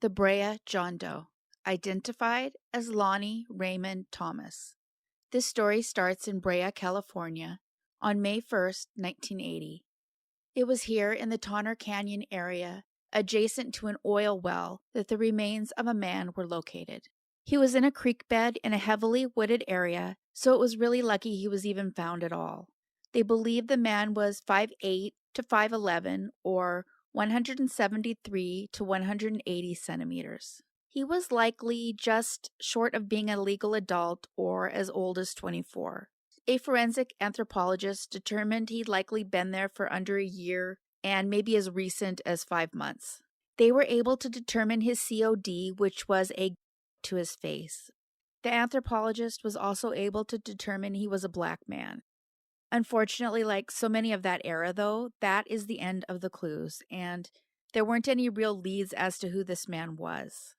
The Brea John Doe, identified as Lonnie Raymond Thomas. This story starts in Brea, California, on May 1st, 1980. It was here in the Tonner Canyon area, adjacent to an oil well, that the remains of a man were located. He was in a creek bed in a heavily wooded area, so it was really lucky he was even found at all. They believe the man was 5'8" to 5'11", or 173 to 180 centimeters. He was likely just short of being a legal adult or as old as 24. A forensic anthropologist determined he'd likely been there for under a year and maybe as recent as 5 months. They were able to determine his COD, which was a to his face. The anthropologist was also able to determine he was a black man. Unfortunately, like so many of that era, though, that is the end of the clues, and there weren't any real leads as to who this man was.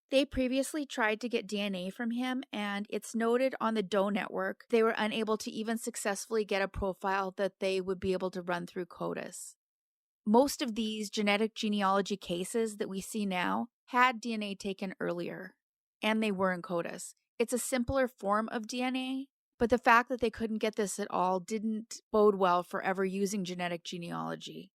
They previously tried to get DNA from him, and it's noted on the Doe network they were unable to even successfully get a profile that they would be able to run through CODIS. Most of these genetic genealogy cases that we see now had DNA taken earlier, and they were in CODIS. It's a simpler form of DNA, but the fact that they couldn't get this at all didn't bode well for ever using genetic genealogy.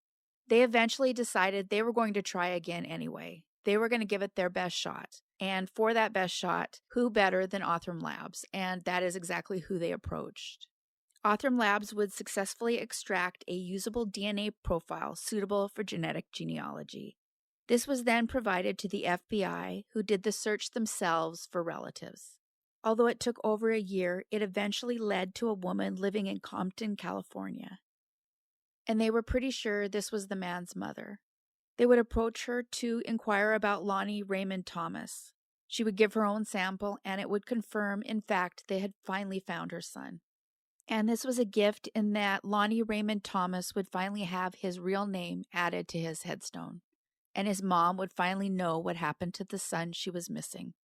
They eventually decided they were going to try again anyway. They were going to give it their best shot. And for that best shot, who better than Othram Labs? And that is exactly who they approached. Othram Labs would successfully extract a usable DNA profile suitable for genetic genealogy. This was then provided to the FBI, who did the search themselves for relatives. Although it took over a year, it eventually led to a woman living in Compton, California. And they were pretty sure this was the man's mother. They would approach her to inquire about Lonnie Raymond Thomas. She would give her own sample, and it would confirm, in fact, they had finally found her son. And this was a gift in that Lonnie Raymond Thomas would finally have his real name added to his headstone, and his mom would finally know what happened to the son she was missing.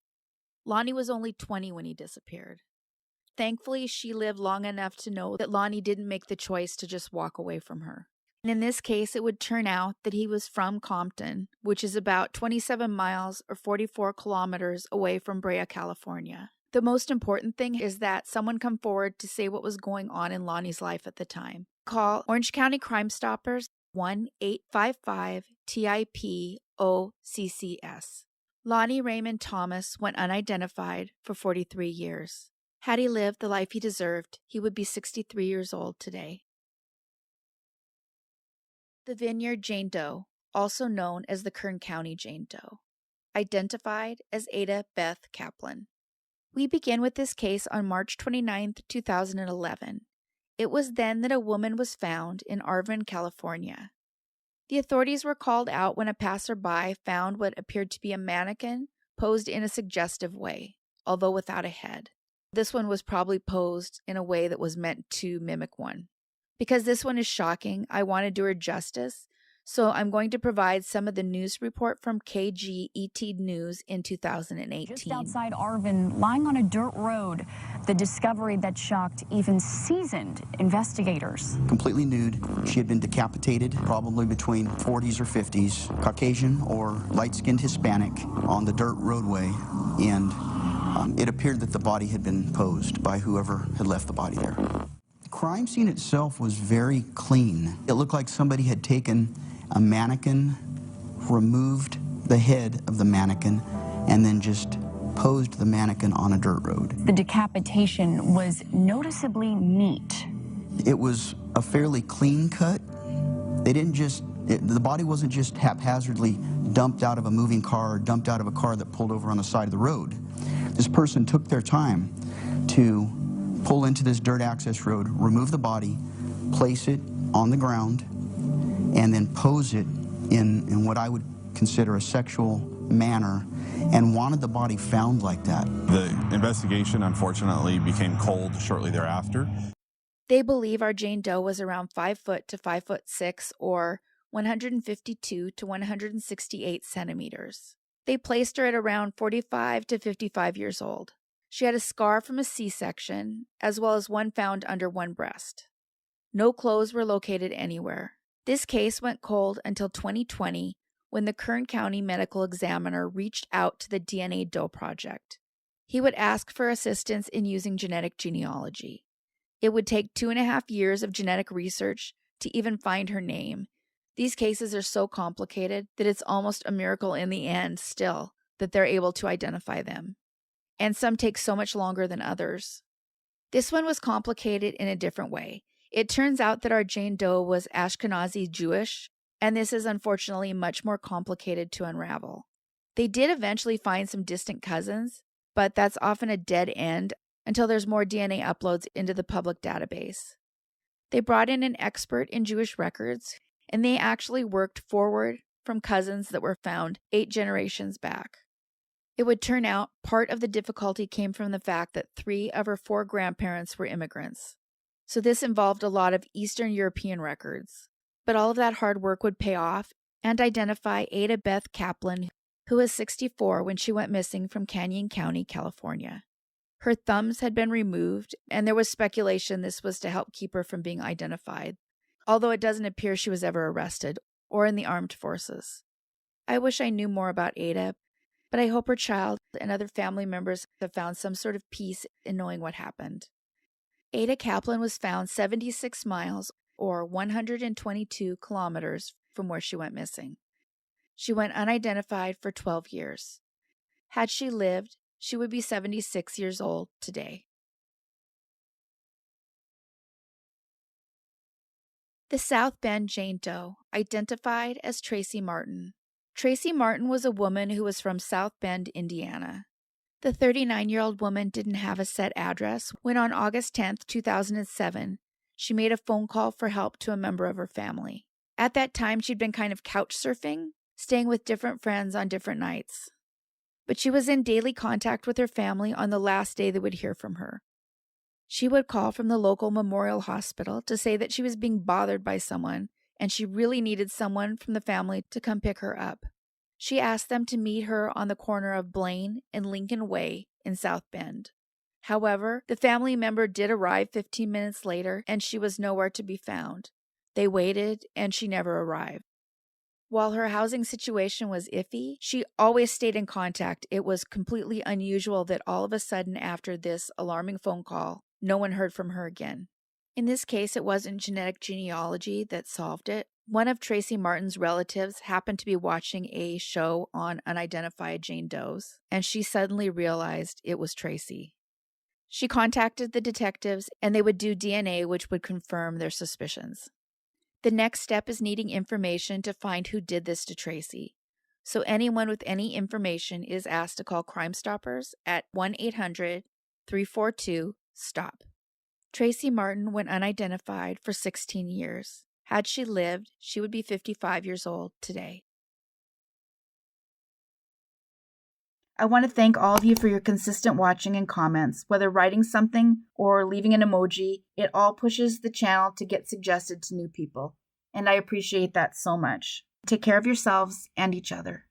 Lonnie was only 20 when he disappeared. Thankfully, she lived long enough to know that Lonnie didn't make the choice to just walk away from her. And in this case, it would turn out that he was from Compton, which is about 27 miles or 44 kilometers away from Brea, California. The most important thing is that someone come forward to say what was going on in Lonnie's life at the time. Call Orange County Crime Stoppers 1-855-TIP-OCCS. Lonnie Raymond Thomas went unidentified for 43 years. Had he lived the life he deserved, he would be 63 years old today. The Vineyard Jane Doe, also known as the Kern County Jane Doe, identified as Ada Beth Kaplan. We begin with this case on March 29, 2011. It was then that a woman was found in Arvin, California. The authorities were called out when a passerby found what appeared to be a mannequin posed in a suggestive way, although without a head. This one was probably posed in a way that was meant to mimic one. Because this one is shocking, I want to do her justice, so I'm going to provide some of the news report from KGET News in 2018. Just outside Arvin, lying on a dirt road, the discovery that shocked even seasoned investigators. Completely nude. She had been decapitated, probably between 40s or 50s, Caucasian or light-skinned Hispanic, on the dirt roadway, and it appeared that the body had been posed by whoever had left the body there. The crime scene itself was very clean. It looked like somebody had taken a mannequin, removed the head of the mannequin, and then just posed the mannequin on a dirt road. The decapitation was noticeably neat. It was a fairly clean cut. They didn't just, the body wasn't just haphazardly dumped out of a moving car or dumped out of a car that pulled over on the side of the road. This person took their time to pull into this dirt access road, remove the body, place it on the ground, and then pose it in what I would consider a sexual manner, and wanted the body found like that. The investigation, unfortunately, became cold shortly thereafter. They believe our Jane Doe was around 5 foot to 5'6", or 152 to 168 centimeters. They placed her at around 45 to 55 years old. She had a scar from a C-section, as well as one found under one breast. No clothes were located anywhere. This case went cold until 2020, when the Kern County medical examiner reached out to the DNA Doe project. He would ask for assistance in using genetic genealogy. It would take 2.5 years of genetic research to even find her name. These cases are so complicated that it's almost a miracle in the end still that they're able to identify them. And some take so much longer than others. This one was complicated in a different way. It turns out that our Jane Doe was Ashkenazi Jewish, and this is unfortunately much more complicated to unravel. They did eventually find some distant cousins, but that's often a dead end until there's more DNA uploads into the public database. They brought in an expert in Jewish records, and they actually worked forward from cousins that were found 8 generations back. It would turn out part of the difficulty came from the fact that 3 of her 4 grandparents were immigrants. So this involved a lot of Eastern European records. But all of that hard work would pay off and identify Ada Kaplan, who was 64 when she went missing from Kern County, California. Her thumbs had been removed, and there was speculation this was to help keep her from being identified, although it doesn't appear she was ever arrested or in the armed forces. I wish I knew more about Ada, but I hope her child and other family members have found some sort of peace in knowing what happened. Ada Kaplan was found 76 miles or 122 kilometers from where she went missing. She went unidentified for 12 years. Had she lived, she would be 76 years old today. The South Bend Jane Doe, identified as Tracy Martin. Tracy Martin was a woman who was from South Bend, Indiana. The 39-year-old woman didn't have a set address when on August 10, 2007, she made a phone call for help to a member of her family. At that time, she'd been kind of couch surfing, staying with different friends on different nights. But she was in daily contact with her family on the last day they would hear from her. She would call from the local memorial hospital to say that she was being bothered by someone and she really needed someone from the family to come pick her up. She asked them to meet her on the corner of Blaine and Lincoln Way in South Bend. However, the family member did arrive 15 minutes later and she was nowhere to be found. They waited and she never arrived. While her housing situation was iffy, she always stayed in contact. It was completely unusual that all of a sudden after this alarming phone call, no one heard from her again. In this case, it wasn't genetic genealogy that solved it. One of Tracy Martin's relatives happened to be watching a show on Unidentified Jane Does, and she suddenly realized it was Tracy. She contacted the detectives, and they would do DNA, which would confirm their suspicions. The next step is needing information to find who did this to Tracy. So anyone with any information is asked to call Crime Stoppers at 1-800-342-STOP. Tracy Martin went unidentified for 16 years. Had she lived, she would be 55 years old today. I want to thank all of you for your consistent watching and comments. Whether writing something or leaving an emoji, it all pushes the channel to get suggested to new people. And I appreciate that so much. Take care of yourselves and each other.